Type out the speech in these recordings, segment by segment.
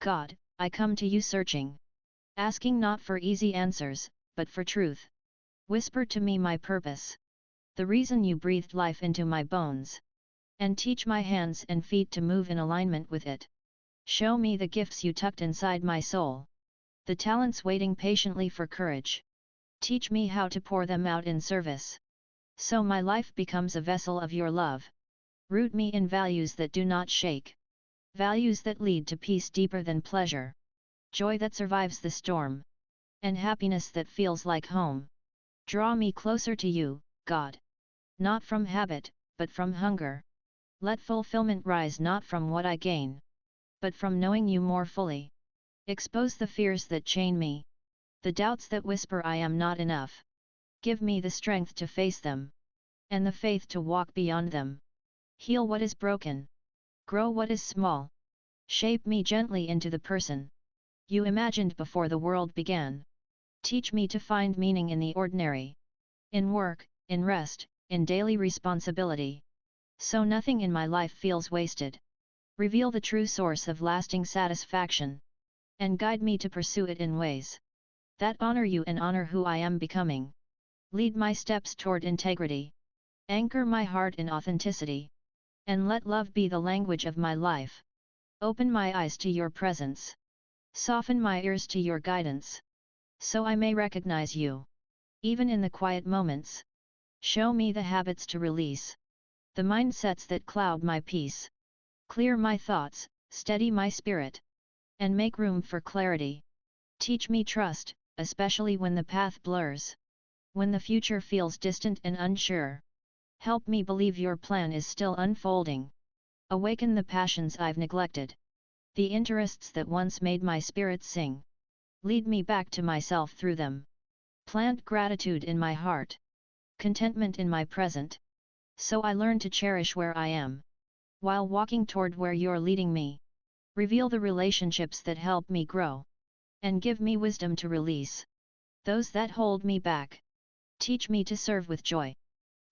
God, I come to you searching. Asking not for easy answers, but for truth. Whisper to me my purpose. The reason you breathed life into my bones. And teach my hands and feet to move in alignment with it. Show me the gifts you tucked inside my soul. The talents waiting patiently for courage. Teach me how to pour them out in service. So my life becomes a vessel of your love. Root me in values that do not shake. Values that lead to peace deeper than pleasure. Joy that survives the storm. And happiness that feels like home. Draw me closer to you, God. Not from habit, but from hunger. Let fulfillment rise not from what I gain, but from knowing you more fully. Expose the fears that chain me. The doubts that whisper I am not enough. Give me the strength to face them. And the faith to walk beyond them. Heal what is broken. Grow what is small. Shape me gently into the person you imagined before the world began. Teach me to find meaning in the ordinary. In work, in rest, in daily responsibility. So nothing in my life feels wasted. Reveal the true source of lasting satisfaction. And guide me to pursue it in ways that honor you and honor who I am becoming. Lead my steps toward integrity. Anchor my heart in authenticity. And let love be the language of my life. Open my eyes to your presence. Soften my ears to your guidance. So I may recognize you. Even in the quiet moments. Show me the habits to release. The mindsets that cloud my peace. Clear my thoughts, steady my spirit. And make room for clarity. Teach me trust, especially when the path blurs. When the future feels distant and unsure. Help me believe your plan is still unfolding. Awaken the passions I've neglected. The interests that once made my spirit sing. Lead me back to myself through them. Plant gratitude in my heart. Contentment in my present. So I learn to cherish where I am. While walking toward where you're leading me. Reveal the relationships that help me grow. And give me wisdom to release those that hold me back. Teach me to serve with joy.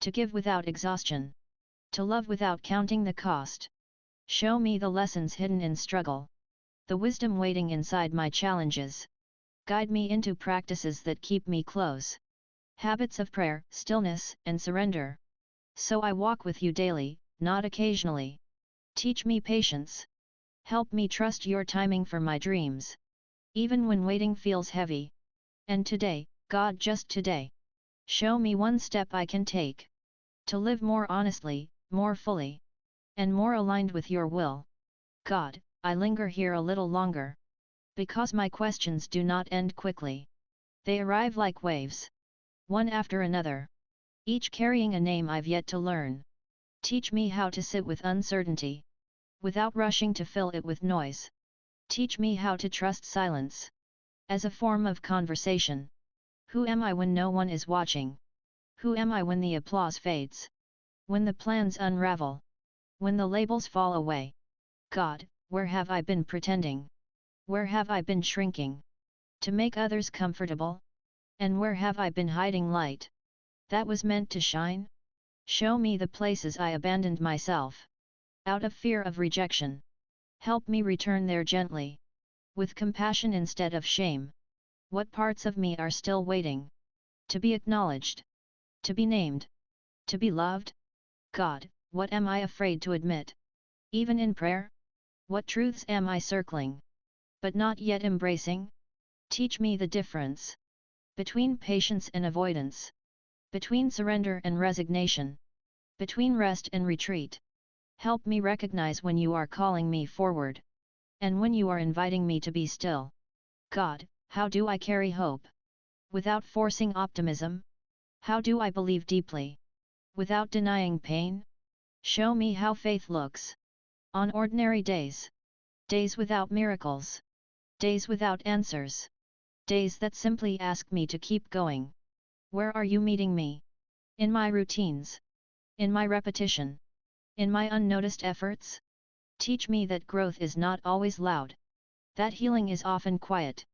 To give without exhaustion. To love without counting the cost. Show me the lessons hidden in struggle. The wisdom waiting inside my challenges. Guide me into practices that keep me close. Habits of prayer, stillness, and surrender. So I walk with you daily, not occasionally. Teach me patience. Help me trust your timing for my dreams. Even when waiting feels heavy. And today, God, just today. Show me one step I can take. To live more honestly, more fully. And more aligned with your will. God, I linger here a little longer. Because my questions do not end quickly. They arrive like waves. One after another. Each carrying a name I've yet to learn. Teach me how to sit with uncertainty. Without rushing to fill it with noise. Teach me how to trust silence. As a form of conversation. Who am I when no one is watching? Who am I when the applause fades? When the plans unravel? When the labels fall away? God, where have I been pretending? Where have I been shrinking? To make others comfortable? And where have I been hiding light? That was meant to shine? Show me the places I abandoned myself. Out of fear of rejection. Help me return there gently. With compassion instead of shame. What parts of me are still waiting? To be acknowledged. To be named. To be loved? God, what am I afraid to admit? Even in prayer? What truths am I circling? But not yet embracing? Teach me the difference. Between patience and avoidance. Between surrender and resignation. Between rest and retreat. Help me recognize when you are calling me forward. And when you are inviting me to be still. God, how do I carry hope? Without forcing optimism? How do I believe deeply? Without denying pain? Show me how faith looks. On ordinary days. Days without miracles. Days without answers. Days that simply ask me to keep going. Where are you meeting me? In my routines. In my repetition. In my unnoticed efforts? Teach me that growth is not always loud. That healing is often quiet.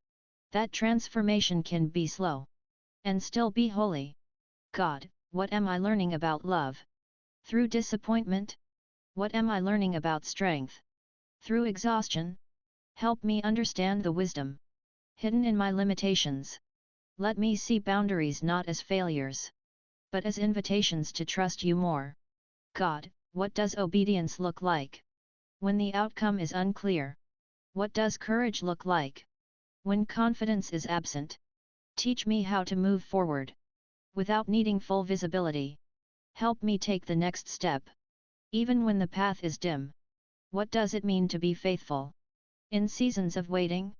That transformation can be slow. And still be holy. God, what am I learning about love? Through disappointment? What am I learning about strength? Through exhaustion? Help me understand the wisdom hidden in my limitations. Let me see boundaries not as failures, but as invitations to trust you more. God, what does obedience look like when the outcome is unclear? What does courage look like when confidence is absent? Teach me how to move forward without needing full visibility. Help me take the next step, even when the path is dim. What does it mean to be faithful in seasons of waiting?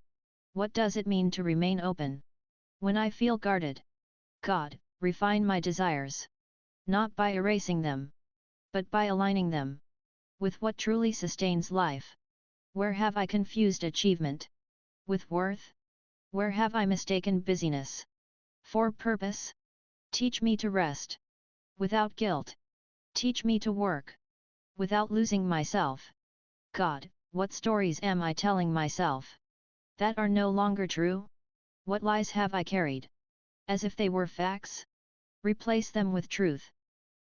What does it mean to remain open when I feel guarded? God, refine my desires, not by erasing them, but by aligning them with what truly sustains life. Where have I confused achievement with worth? Where have I mistaken busyness for purpose? Teach me to rest without guilt. Teach me to work without losing myself. God, what stories am I telling myself that are no longer true? What lies have I carried as if they were facts? Replace them with truth.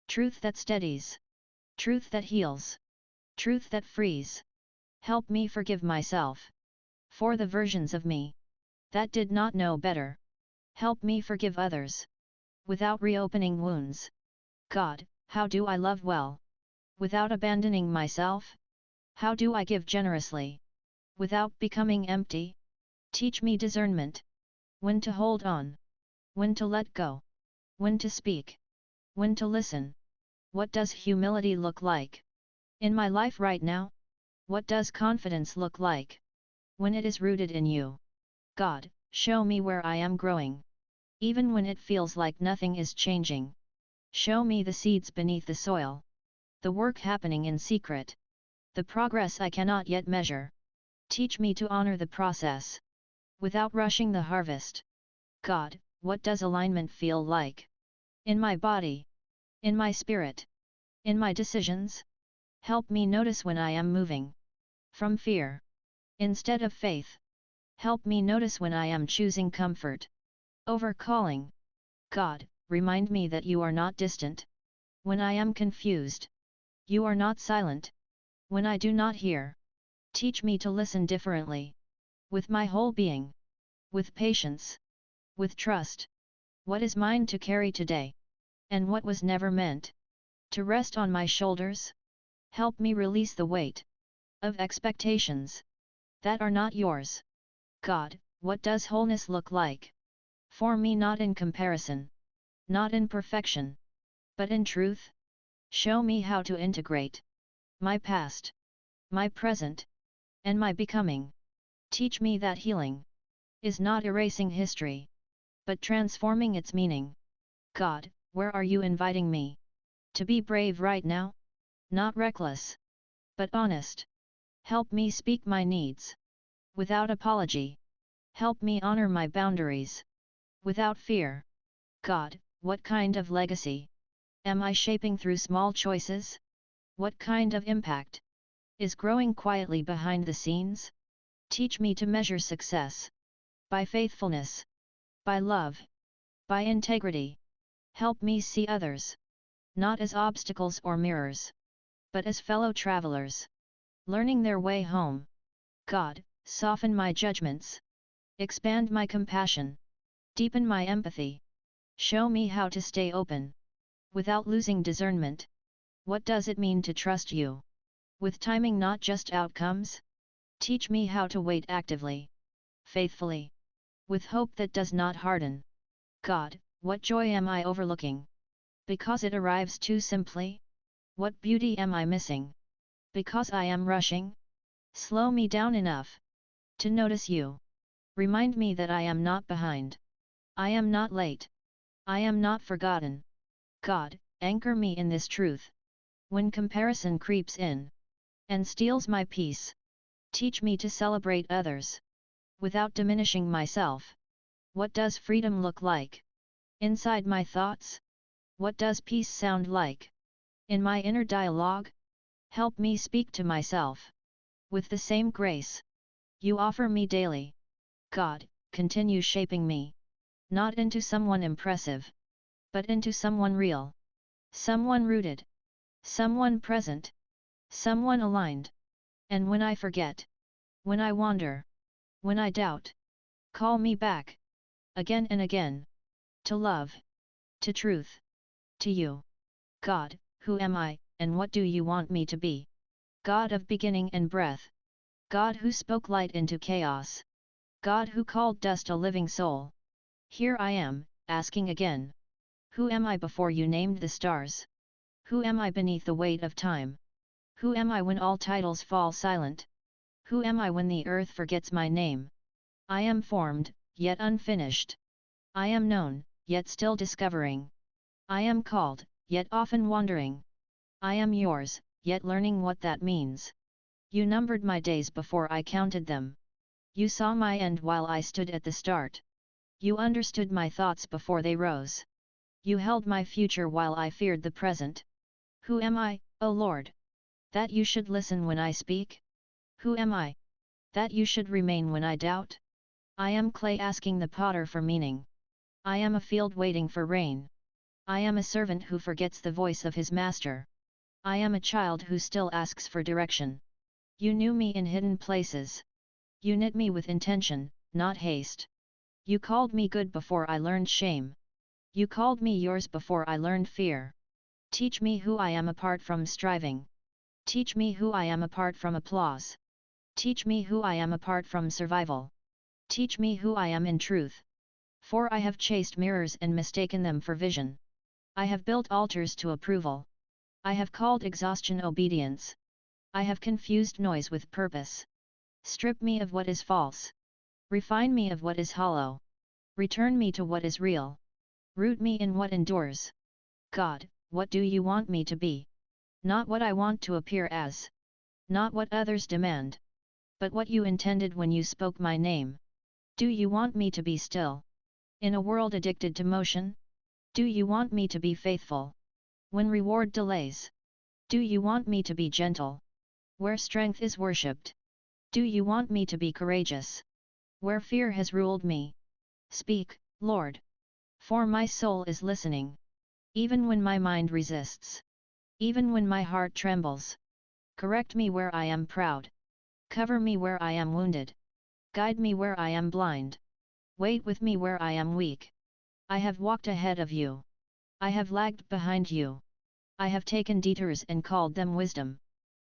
Truth that steadies. Truth that heals. Truth that frees. Help me forgive myself for the versions of me that did not know better. Help me forgive others without reopening wounds. God, how do I love well without abandoning myself? How do I give generously without becoming empty? Teach me discernment. When to hold on. When to let go. When to speak. When to listen. What does humility look like in my life right now? What does confidence look like when it is rooted in you? God, show me where I am growing, even when it feels like nothing is changing. Show me the seeds beneath the soil, the work happening in secret, the progress I cannot yet measure. Teach me to honor the process without rushing the harvest. God, what does alignment feel like in my body, in my spirit, in my decisions? Help me notice when I am moving from fear instead of faith. Help me notice when I am choosing comfort over calling. God, remind me that you are not distant when I am confused. You are not silent when I do not hear. Teach me to listen differently with my whole being, with patience, with trust. What is mine to carry today, and what was never meant to rest on my shoulders? Help me release the weight of expectations that are not yours. God, what does wholeness look like for me, not in comparison, not in perfection, but in truth? Show me how to integrate my past, my present, and my becoming. Teach me that healing is not erasing history, but transforming its meaning. God, where are you inviting me to be brave right now? Not reckless, but honest. Help me speak my needs without apology. Help me honor my boundaries without fear. God, what kind of legacy am I shaping through small choices? What kind of impact is growing quietly behind the scenes? Teach me to measure success by faithfulness, by love, by integrity. Help me see others not as obstacles or mirrors, but as fellow travelers learning their way home. God, soften my judgments, expand my compassion, deepen my empathy. Show me how to stay open without losing discernment. What does it mean to trust you with timing, not just outcomes? Teach me how to wait actively, faithfully, with hope that does not harden. God, what joy am I overlooking because it arrives too simply? What beauty am I missing because I am rushing? Slow me down enough to notice you. Remind me that I am not behind. I am not late. I am not forgotten. God, anchor me in this truth when comparison creeps in and steals my peace. Teach me to celebrate others without diminishing myself. What does freedom look like inside my thoughts? What does peace sound like in my inner dialogue? Help me speak to myself with the same grace you offer me daily. God, continue shaping me, not into someone impressive, but into someone real, someone rooted, someone present, someone aligned. And when I forget, when I wander, When I doubt, call me back, again and again. To love, to truth, to you. God, who am I, and what do you want me to be? God of beginning and breath. God who spoke light into chaos. God who called dust a living soul. Here I am, asking again. Who am I before you named the stars? Who am I beneath the weight of time? Who am I when all titles fall silent? Who am I when the earth forgets my name? I am formed, yet unfinished. I am known, yet still discovering. I am called, yet often wandering. I am yours, yet learning what that means. You numbered my days before I counted them. You saw my end while I stood at the start. You understood my thoughts before they rose. You held my future while I feared the present. Who am I, O Lord? That you should listen when I speak? Who am I? That you should remain when I doubt? I am clay asking the potter for meaning. I am a field waiting for rain. I am a servant who forgets the voice of his master. I am a child who still asks for direction. You knew me in hidden places. You knit me with intention, not haste. You called me good before I learned shame. You called me yours before I learned fear. Teach me who I am apart from striving. Teach me who I am apart from applause. Teach me who I am apart from survival. Teach me who I am in truth. For I have chased mirrors and mistaken them for vision. I have built altars to approval. I have called exhaustion obedience. I have confused noise with purpose. Strip me of what is false. Refine me of what is hollow. Return me to what is real. Root me in what endures. God, what do you want me to be? Not what I want to appear as. Not what others demand. But what you intended when you spoke my name. Do you want me to be still? In a world addicted to motion? Do you want me to be faithful? When reward delays? Do you want me to be gentle? Where strength is worshipped? Do you want me to be courageous? Where fear has ruled me? Speak, Lord. For my soul is listening. Even when my mind resists. Even when my heart trembles. Correct me where I am proud. Cover me where I am wounded. Guide me where I am blind. Wait with me where I am weak. I have walked ahead of you. I have lagged behind you. I have taken detours and called them wisdom.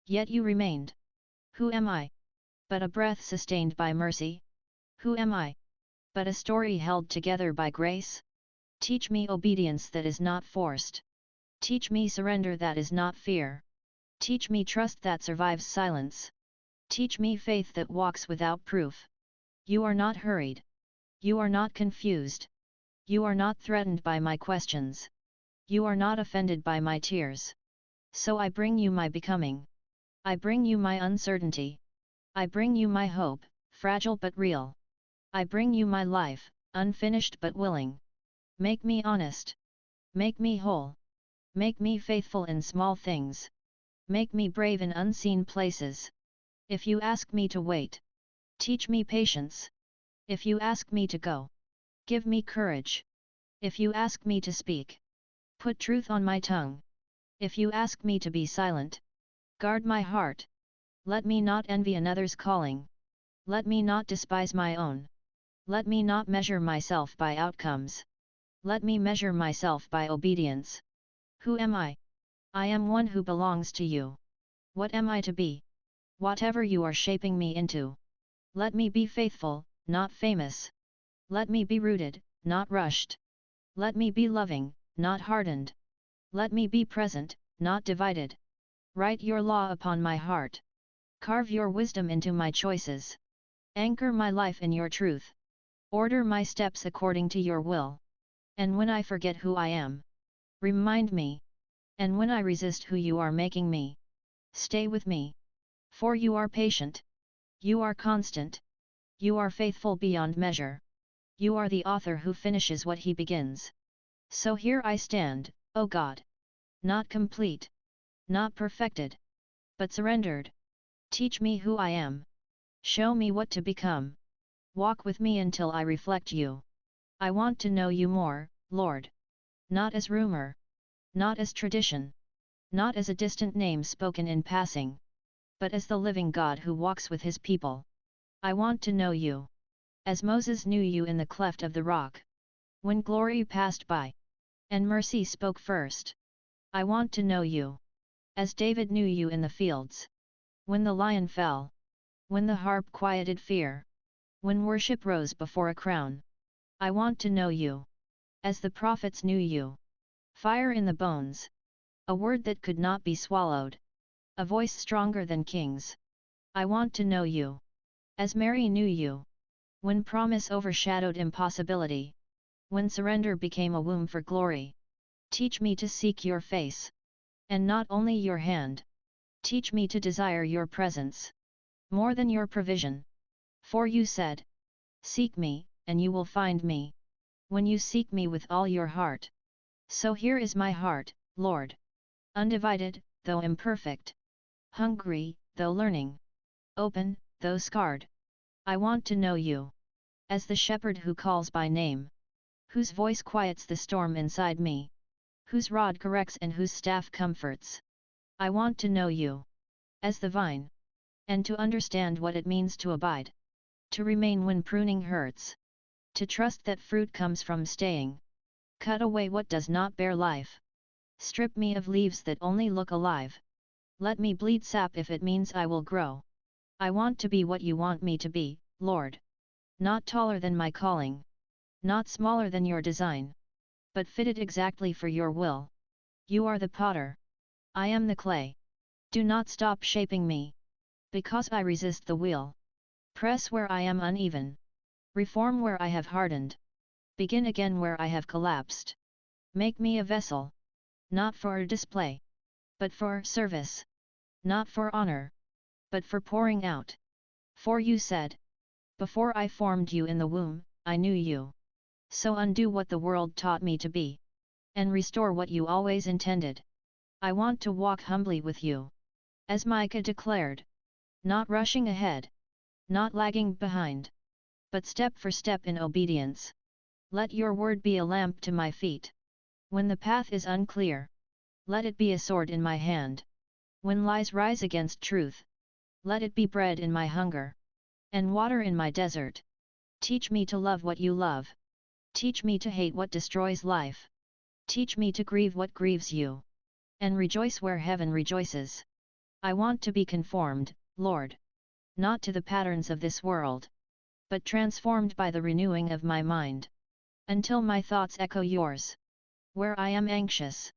Yet you remained. Who am I? But a breath sustained by mercy? Who am I? But a story held together by grace? Teach me obedience that is not forced. Teach me surrender that is not fear. Teach me trust that survives silence. Teach me faith that walks without proof. You are not hurried. You are not confused. You are not threatened by my questions. You are not offended by my tears. So I bring you my becoming. I bring you my uncertainty. I bring you my hope, fragile but real. I bring you my life, unfinished but willing. Make me honest. Make me whole. Make me faithful in small things. Make me brave in unseen places. If you ask me to wait, teach me patience. If you ask me to go, give me courage. If you ask me to speak, put truth on my tongue. If you ask me to be silent, guard my heart. Let me not envy another's calling. Let me not despise my own. Let me not measure myself by outcomes. Let me measure myself by obedience. Who am I? I am one who belongs to you. What am I to be? Whatever you are shaping me into. Let me be faithful, not famous. Let me be rooted, not rushed. Let me be loving, not hardened. Let me be present, not divided. Write your law upon my heart. Carve your wisdom into my choices. Anchor my life in your truth. Order my steps according to your will. And when I forget who I am, remind me. And when I resist who you are making me, stay with me. For you are patient. You are constant. You are faithful beyond measure. You are the author who finishes what he begins. So here I stand, O God. Not complete. Not perfected. But surrendered. Teach me who I am. Show me what to become. Walk with me until I reflect you. I want to know you more, Lord. Not as rumor. Not as tradition. Not as a distant name spoken in passing. But as the living God who walks with his people. I want to know you. As Moses knew you in the cleft of the rock. When glory passed by. And mercy spoke first. I want to know you. As David knew you in the fields. When the lion fell. When the harp quieted fear. When worship rose before a crown. I want to know you. As the prophets knew you. Fire in the bones. A word that could not be swallowed. A voice stronger than kings. I want to know you. As Mary knew you. When promise overshadowed impossibility. When surrender became a womb for glory. Teach me to seek your face. And not only your hand. Teach me to desire your presence. More than your provision. For you said. Seek me, and you will find me. When you seek me with all your heart. So here is my heart, Lord. Undivided, though imperfect. Hungry, though learning. Open, though scarred. I want to know you. As the shepherd who calls by name. Whose voice quiets the storm inside me. Whose rod corrects and whose staff comforts. I want to know you. As the vine. And to understand what it means to abide. To remain when pruning hurts. To trust that fruit comes from staying. Cut away what does not bear life. Strip me of leaves that only look alive. Let me bleed sap if it means I will grow. I want to be what you want me to be, Lord. Not taller than my calling. Not smaller than your design. But fitted exactly for your will. You are the potter. I am the clay. Do not stop shaping me. Because I resist the wheel. Press where I am uneven. Reform where I have hardened. Begin again where I have collapsed. Make me a vessel. Not for display. But for service. Not for honor. But for pouring out. For you said. Before I formed you in the womb, I knew you. So undo what the world taught me to be. And restore what you always intended. I want to walk humbly with you. As Micah declared. Not rushing ahead. Not lagging behind. But step for step in obedience. Let your word be a lamp to my feet. When the path is unclear. Let it be a sword in my hand. When lies rise against truth. Let it be bread in my hunger. And water in my desert. Teach me to love what you love. Teach me to hate what destroys life. Teach me to grieve what grieves you. And rejoice where heaven rejoices. I want to be conformed, Lord. Not to the patterns of this world. But transformed by the renewing of my mind. Until my thoughts echo yours. Where I am anxious.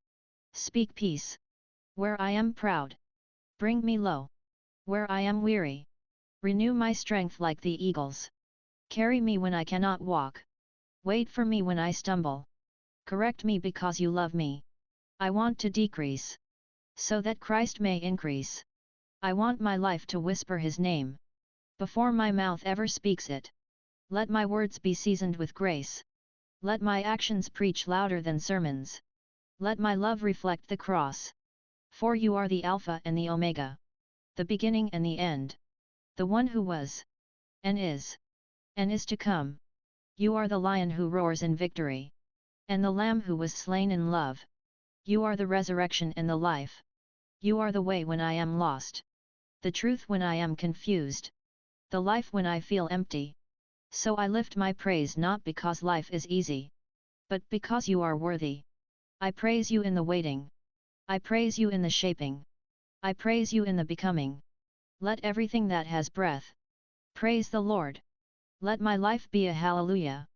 Speak peace. Where I am proud. Bring me low. Where I am weary. Renew my strength like the eagles. Carry me when I cannot walk. Wait for me when I stumble. Correct me because you love me. I want to decrease. So that Christ may increase. I want my life to whisper his name. Before my mouth ever speaks it. Let my words be seasoned with grace. Let my actions preach louder than sermons. Let my love reflect the cross. For you are the Alpha and the Omega. The beginning and the end. The one who was. And is to come. You are the lion who roars in victory. And the lamb who was slain in love. You are the resurrection and the life. You are the way when I am lost. The truth when I am confused. The life when I feel empty. So I lift my praise not because life is easy. But because you are worthy. I praise you in the waiting. I praise you in the shaping. I praise you in the becoming. Let everything that has breath. Praise the Lord. Let my life be a hallelujah.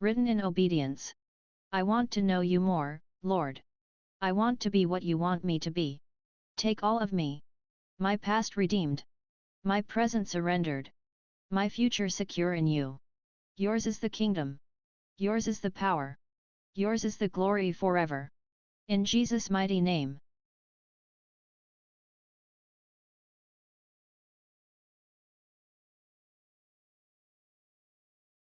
Written in obedience. I want to know you more, Lord. I want to be what you want me to be. Take all of me. My past redeemed. My present surrendered. My future secure in you. Yours is the kingdom. Yours is the power. Yours is the glory forever. In Jesus' mighty name.